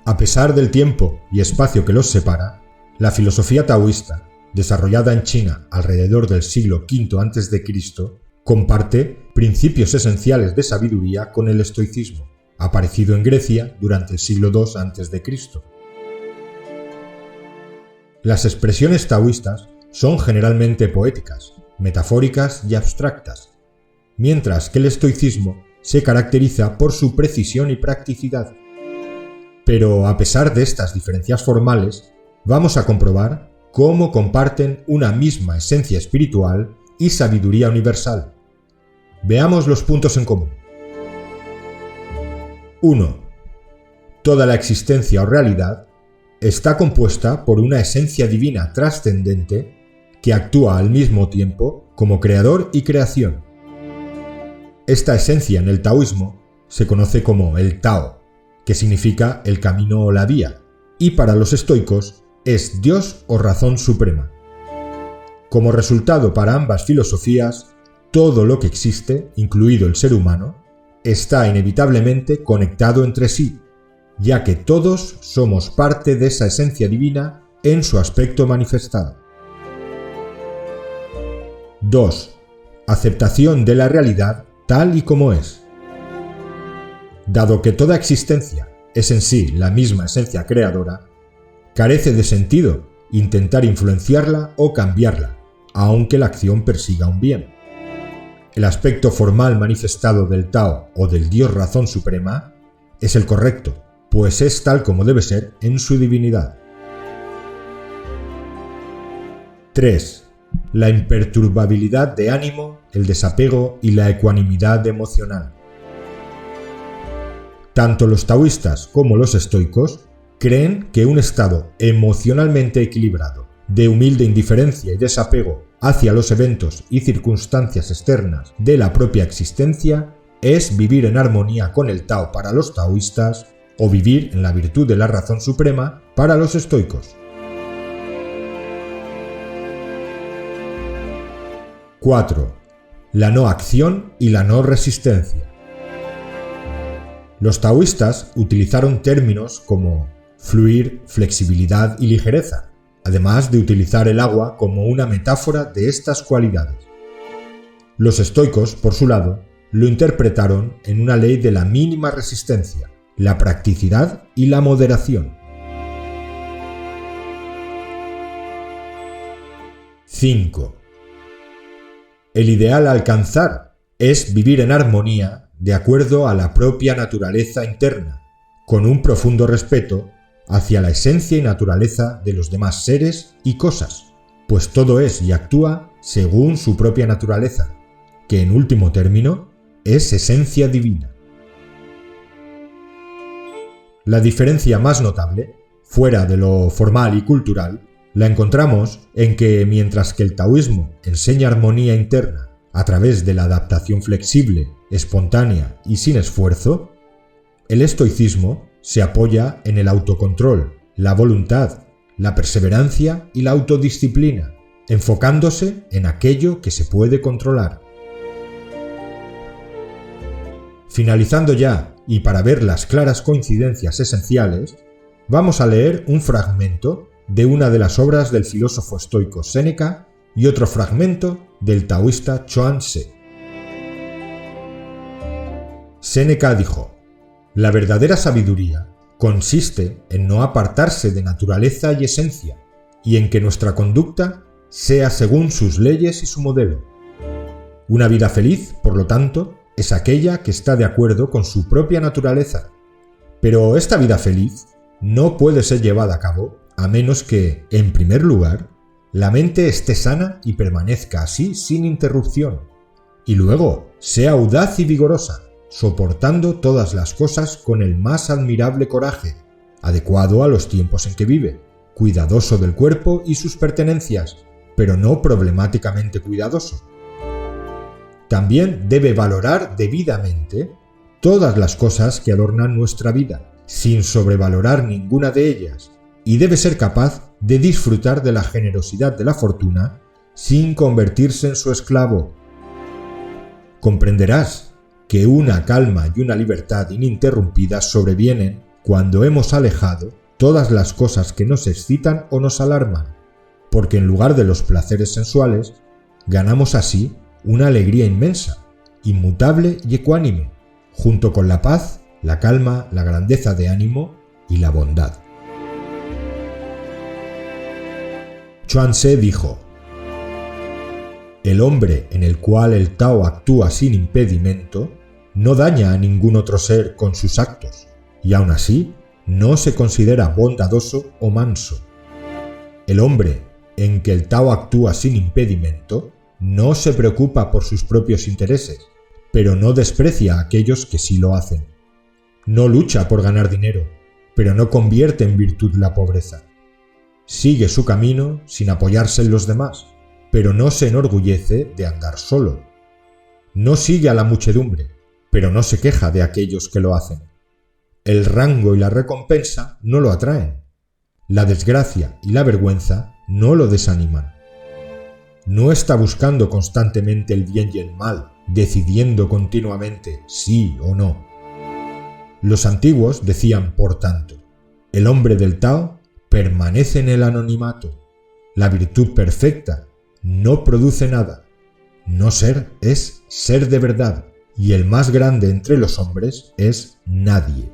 A pesar del tiempo y espacio que los separa, la filosofía taoísta, desarrollada en China alrededor del siglo V a.C., comparte principios esenciales de sabiduría con el estoicismo, aparecido en Grecia durante el siglo II a.C. Las expresiones taoístas son generalmente poéticas, metafóricas y abstractas, mientras que el estoicismo se caracteriza por su precisión y practicidad. Pero a pesar de estas diferencias formales, vamos a comprobar cómo comparten una misma esencia espiritual y sabiduría universal. Veamos los puntos en común. 1. Toda la existencia o realidad está compuesta por una esencia divina trascendente que actúa al mismo tiempo como creador y creación. Esta esencia en el taoísmo se conoce como el Tao, que significa el camino o la vía, y para los estoicos es Dios o razón suprema. Como resultado para ambas filosofías, todo lo que existe, incluido el ser humano, está inevitablemente conectado entre sí, ya que todos somos parte de esa esencia divina en su aspecto manifestado. 2. Aceptación de la realidad tal y como es. Dado que toda existencia es en sí la misma esencia creadora, carece de sentido intentar influenciarla o cambiarla, aunque la acción persiga un bien. El aspecto formal manifestado del Tao o del Dios Razón Suprema es el correcto, pues es tal como debe ser en su divinidad. 3. La imperturbabilidad de ánimo, el desapego y la ecuanimidad emocional. Tanto los taoístas como los estoicos creen que un estado emocionalmente equilibrado, de humilde indiferencia y desapego hacia los eventos y circunstancias externas de la propia existencia, es vivir en armonía con el Tao para los taoístas o vivir en la virtud de la razón suprema para los estoicos. 4. La no acción y la no resistencia. Los taoístas utilizaron términos como fluir, flexibilidad y ligereza, además de utilizar el agua como una metáfora de estas cualidades. Los estoicos, por su lado, lo interpretaron en una ley de la mínima resistencia, la practicidad y la moderación. 5. El ideal a alcanzar es vivir en armonía de acuerdo a la propia naturaleza interna, con un profundo respeto hacia la esencia y naturaleza de los demás seres y cosas, pues todo es y actúa según su propia naturaleza, que en último término es esencia divina. La diferencia más notable, fuera de lo formal y cultural, la encontramos en que mientras que el taoísmo enseña armonía interna a través de la adaptación flexible, espontánea y sin esfuerzo, el estoicismo se apoya en el autocontrol, la voluntad, la perseverancia y la autodisciplina, enfocándose en aquello que se puede controlar. Finalizando ya, y para ver las claras coincidencias esenciales, vamos a leer un fragmento de una de las obras del filósofo estoico Séneca y otro fragmento del taoísta Chuang Tse. Séneca dijo: «La verdadera sabiduría consiste en no apartarse de naturaleza y esencia, y en que nuestra conducta sea según sus leyes y su modelo. Una vida feliz, por lo tanto, es aquella que está de acuerdo con su propia naturaleza. Pero esta vida feliz no puede ser llevada a cabo a menos que, en primer lugar, la mente esté sana y permanezca así sin interrupción, y luego sea audaz y vigorosa, soportando todas las cosas con el más admirable coraje, adecuado a los tiempos en que vive, cuidadoso del cuerpo y sus pertenencias, pero no problemáticamente cuidadoso. También debe valorar debidamente todas las cosas que adornan nuestra vida, sin sobrevalorar ninguna de ellas, y debe ser capaz de disfrutar de la generosidad de la fortuna sin convertirse en su esclavo. Comprenderás que una calma y una libertad ininterrumpidas sobrevienen cuando hemos alejado todas las cosas que nos excitan o nos alarman, porque en lugar de los placeres sensuales, ganamos así una alegría inmensa, inmutable y ecuánime, junto con la paz, la calma, la grandeza de ánimo y la bondad. Chuang-Tzu dijo: el hombre en el cual el Tao actúa sin impedimento no daña a ningún otro ser con sus actos, y aun así no se considera bondadoso o manso. El hombre en que el Tao actúa sin impedimento no se preocupa por sus propios intereses, pero no desprecia a aquellos que sí lo hacen. No lucha por ganar dinero, pero no convierte en virtud la pobreza. Sigue su camino sin apoyarse en los demás, pero no se enorgullece de andar solo. No sigue a la muchedumbre, pero no se queja de aquellos que lo hacen. El rango y la recompensa no lo atraen. La desgracia y la vergüenza no lo desaniman. No está buscando constantemente el bien y el mal, decidiendo continuamente sí o no. Los antiguos decían, por tanto, el hombre del Tao permanece en el anonimato. La virtud perfecta no produce nada. No ser es ser de verdad, y el más grande entre los hombres es nadie.